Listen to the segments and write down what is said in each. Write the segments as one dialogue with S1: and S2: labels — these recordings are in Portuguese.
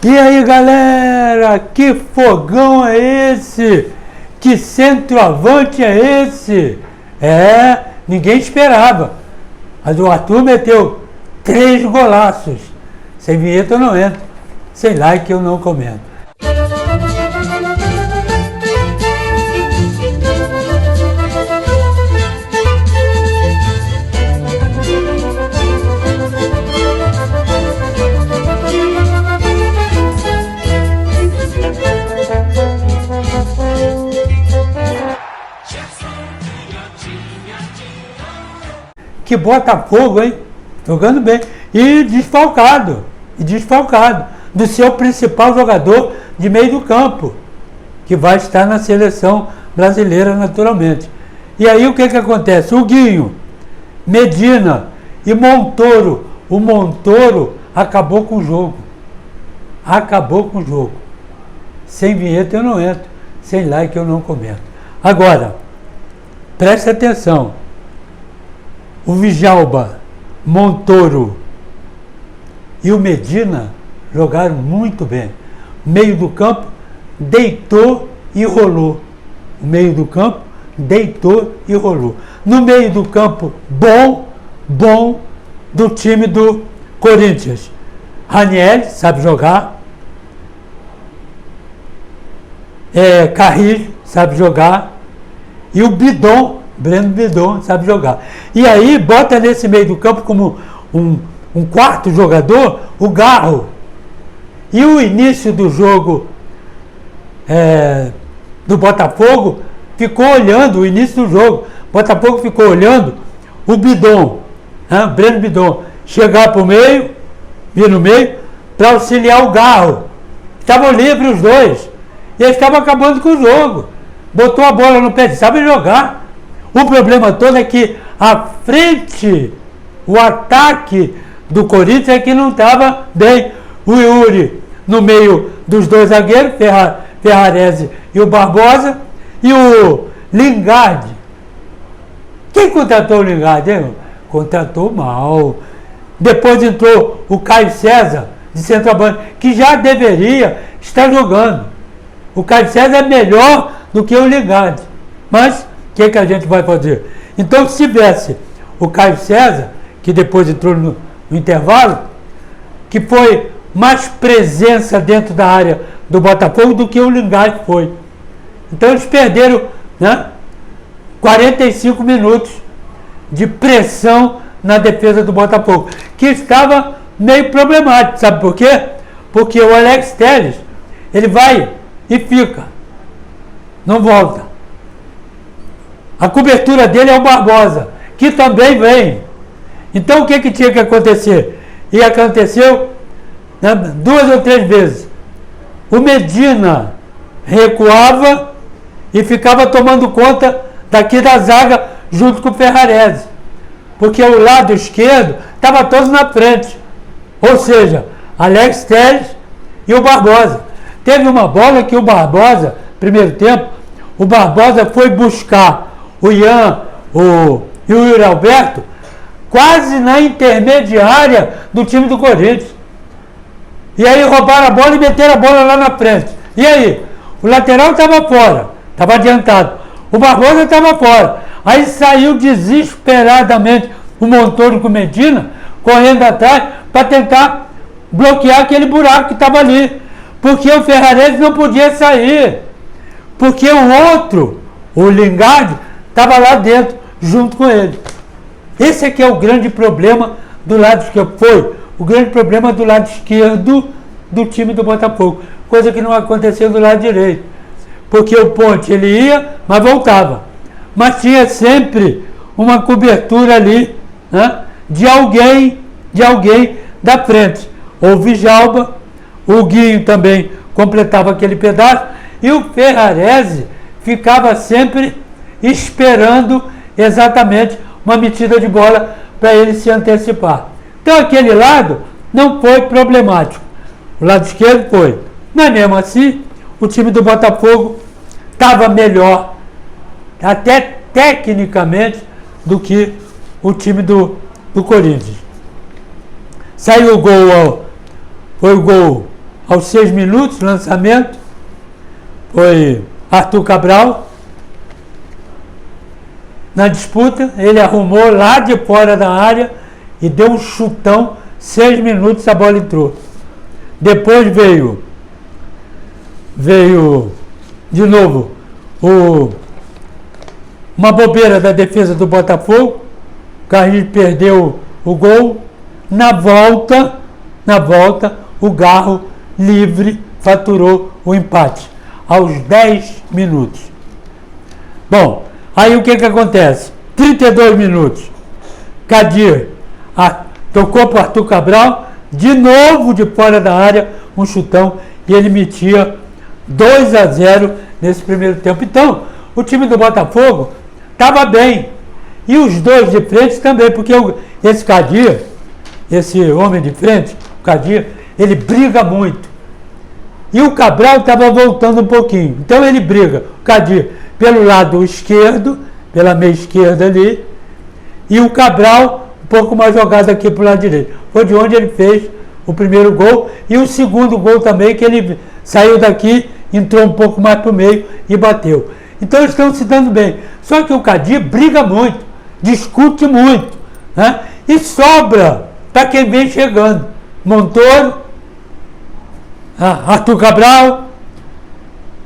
S1: E aí, galera, que fogão é esse? Que centroavante é esse? Ninguém esperava. Mas o Arthur meteu 3 golaços. Sem vinheta eu não entro. Sem like eu não comento. Que Botafogo, hein? Jogando bem. E desfalcado. Do seu principal jogador de meio do campo, que vai estar na seleção brasileira naturalmente. E aí o que acontece? O Guinho, Medina e Montoro. O Montoro acabou com o jogo. Sem vinheta eu não entro. Sem like eu não comento. Agora, preste atenção. O Vijalba, Montoro e o Medina jogaram muito bem. Meio do campo deitou e rolou. No meio do campo, bom do time do Corinthians. Ranieri sabe jogar. Carrilho sabe jogar. E o Breno Bidon sabe jogar. E aí bota nesse meio do campo como um quarto jogador, o Garro. E o início do jogo do Botafogo ficou olhando, Botafogo ficou olhando o Bidon, Breno Bidon, chegar para o meio, vir no meio, para auxiliar o Garro. Estavam livres os dois. E eles estavam acabando com o jogo. Botou a bola no pé, sabe jogar. O problema todo é que a frente, o ataque do Corinthians é que não estava bem. O Yuri no meio dos 2 zagueiros, Ferrarese e o Barbosa, e o Lingard. Quem contratou o Lingard, hein? Contratou mal. Depois entrou o Caio César, de centroavante, que já deveria estar jogando. O Caio César é melhor do que o Lingard. Mas o que a gente vai fazer? Então, se tivesse o Caio César, que depois entrou no intervalo, que foi mais presença dentro da área do Botafogo do que o Lingard foi. Então, eles perderam 45 minutos de pressão na defesa do Botafogo, que estava meio problemático. Sabe por quê? Porque o Alex Telles, ele vai e fica, não volta. A cobertura dele é o Barbosa, que também vem. Então o que tinha que acontecer? E aconteceu 2 ou 3 vezes. O Medina recuava e ficava tomando conta daqui da zaga junto com o Ferrarese. Porque o lado esquerdo estava todos na frente. Ou seja, Alex Telles e o Barbosa. Teve uma bola que o Barbosa, primeiro tempo, o Barbosa foi buscar o Ian e o Yuri Alberto quase na intermediária do time do Corinthians. E aí roubaram a bola e meteram a bola lá na frente. E aí? O lateral estava fora, estava adiantado. O Barbosa estava fora. Aí saiu desesperadamente o Montoro com o Medina, correndo atrás para tentar bloquear aquele buraco que estava ali. Porque o Ferrarese não podia sair. Porque o outro, o Lingard, estava lá dentro, junto com ele. Esse aqui é o grande problema do lado esquerdo. Foi o grande problema do lado esquerdo do time do Botafogo. Coisa que não aconteceu do lado direito. Porque o Ponte, ele ia, mas voltava. Mas tinha sempre uma cobertura ali, de alguém da frente. Ou o Vijalba, o Guinho também completava aquele pedaço, e o Ferrarese ficava sempre esperando exatamente uma metida de bola para ele se antecipar. Então aquele lado não foi problemático. O lado esquerdo foi. Mas mesmo assim, o time do Botafogo estava melhor, até tecnicamente, do que o time do Corinthians. Saiu o gol, foi o gol aos 6 minutos, lançamento, foi Arthur Cabral. Na disputa, ele arrumou lá de fora da área e deu um chutão, 6 minutos a bola entrou. Depois veio de novo uma bobeira da defesa do Botafogo, o Carlinhos perdeu o gol. Na volta, o Garro livre faturou o empate aos 10 minutos. Bom, aí o que acontece? 32 minutos. Kadir tocou para o Arthur Cabral, de novo de fora da área, um chutão, e ele metia 2-0 nesse primeiro tempo. Então, o time do Botafogo estava bem. E os dois de frente também, porque esse Kadir, esse homem de frente, o Kadir, ele briga muito. E o Cabral estava voltando um pouquinho. Então ele briga, o Kadir, pelo lado esquerdo, pela meia esquerda ali, e o Cabral um pouco mais jogado aqui para o lado direito. Foi de onde ele fez o primeiro gol e o segundo gol também, que ele saiu daqui, entrou um pouco mais para o meio e bateu. Então eles estão se dando bem. Só que o Kadir briga muito, discute muito, né? E sobra para quem vem chegando. Montoro, Arthur Cabral,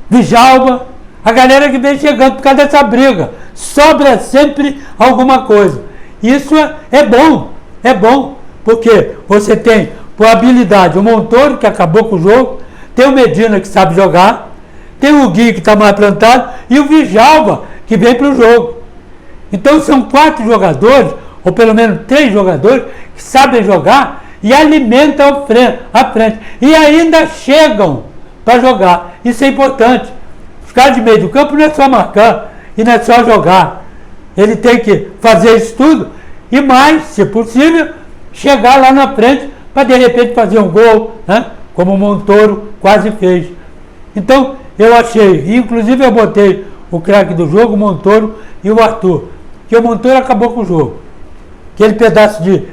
S1: Djalma, a galera que vem chegando por causa dessa briga. Sobra sempre alguma coisa. Isso é bom, porque você tem, por habilidade, o Montoro, que acabou com o jogo, tem o Medina, que sabe jogar, tem o Gui, que está mais plantado, e o Djalma, que vem para o jogo. Então são 4 jogadores, ou pelo menos 3 jogadores, que sabem jogar e alimentam a frente. E ainda chegam para jogar. Isso é importante. Os caras de meio do campo não é só marcar e não é só jogar. Ele tem que fazer isso tudo e mais, se possível, chegar lá na frente para de repente fazer um gol, né? Como o Montoro quase fez. Então, eu achei, inclusive eu botei o craque do jogo, o Montoro e o Arthur, que o Montoro acabou com o jogo. Aquele pedaço de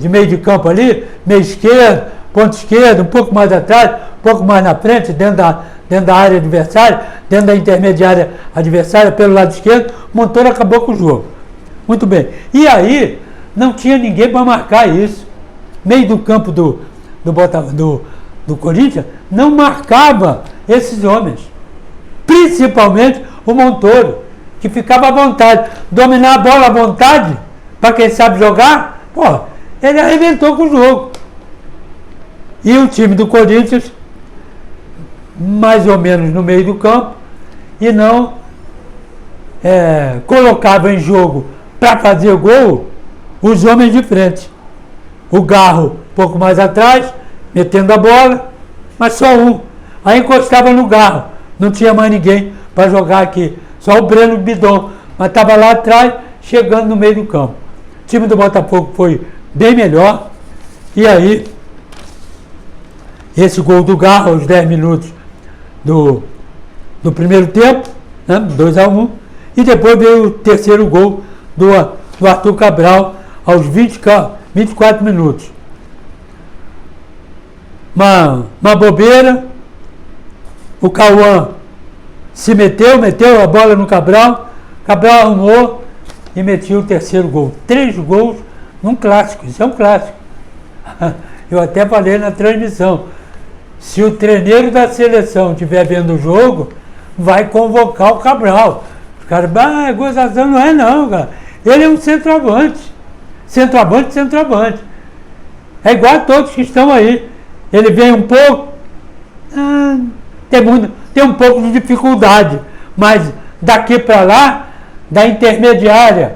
S1: meio de campo ali, meio esquerdo, ponto esquerdo, um pouco mais atrás, um pouco mais na frente, dentro da área adversária, dentro da intermediária adversária, pelo lado esquerdo, o Montoro acabou com o jogo. Muito bem. E aí, não tinha ninguém para marcar isso. Meio do campo do Corinthians não marcava esses homens. Principalmente o Montoro, que ficava à vontade. Dominar a bola à vontade, para quem sabe jogar, pô, ele arrebentou com o jogo. E o time do Corinthians, mais ou menos no meio do campo, e não colocava em jogo para fazer gol os homens de frente. O Garro um pouco mais atrás, metendo a bola, mas só um. Aí encostava no Garro, não tinha mais ninguém para jogar aqui, só o Breno Bidon, mas estava lá atrás, chegando no meio do campo. O time do Botafogo foi bem melhor, e aí esse gol do Garro aos 10 minutos do primeiro tempo, né, 2-1, e depois veio o terceiro gol do Arthur Cabral aos 24 minutos. Uma bobeira, o Cauã se meteu a bola no Cabral arrumou e metiu o terceiro gol. 3 gols num clássico, isso é um clássico. Eu até falei na transmissão, se o treineiro da seleção estiver vendo o jogo, vai convocar o Cabral. Os caras, gozação não é não, cara. Ele é um centroavante. Centroavante. É igual a todos que estão aí. Ele vem um pouco, tem um pouco de dificuldade, mas daqui para lá, da intermediária,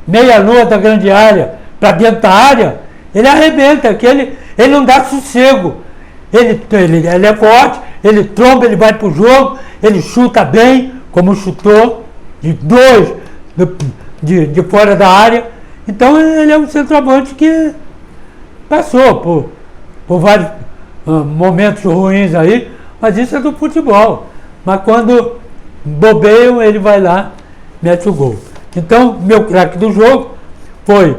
S1: meia-lua da grande área, para dentro da área, ele arrebenta, que ele não dá sossego. Ele é forte, ele tromba, ele vai para o jogo, ele chuta bem, como chutou, de fora da área. Então ele é um centroavante que passou por vários momentos ruins aí, mas isso é do futebol. Mas quando bobeiam, ele vai lá, mete o gol. Então, meu craque do jogo foi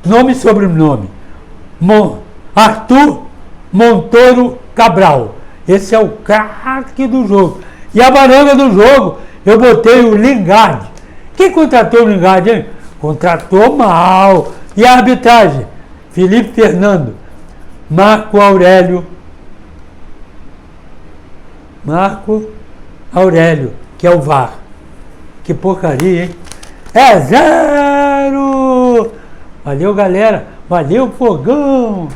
S1: nome e sobrenome: Arthur Montoro Cabral. Esse é o craque do jogo. E a baranga do jogo, eu botei o Lingard. Quem contratou o Lingard, hein? Contratou mal. E a arbitragem? Felipe Fernando, Marco Aurélio, que é o VAR. Que porcaria, hein? É 0! Valeu, galera. Valeu, fogão!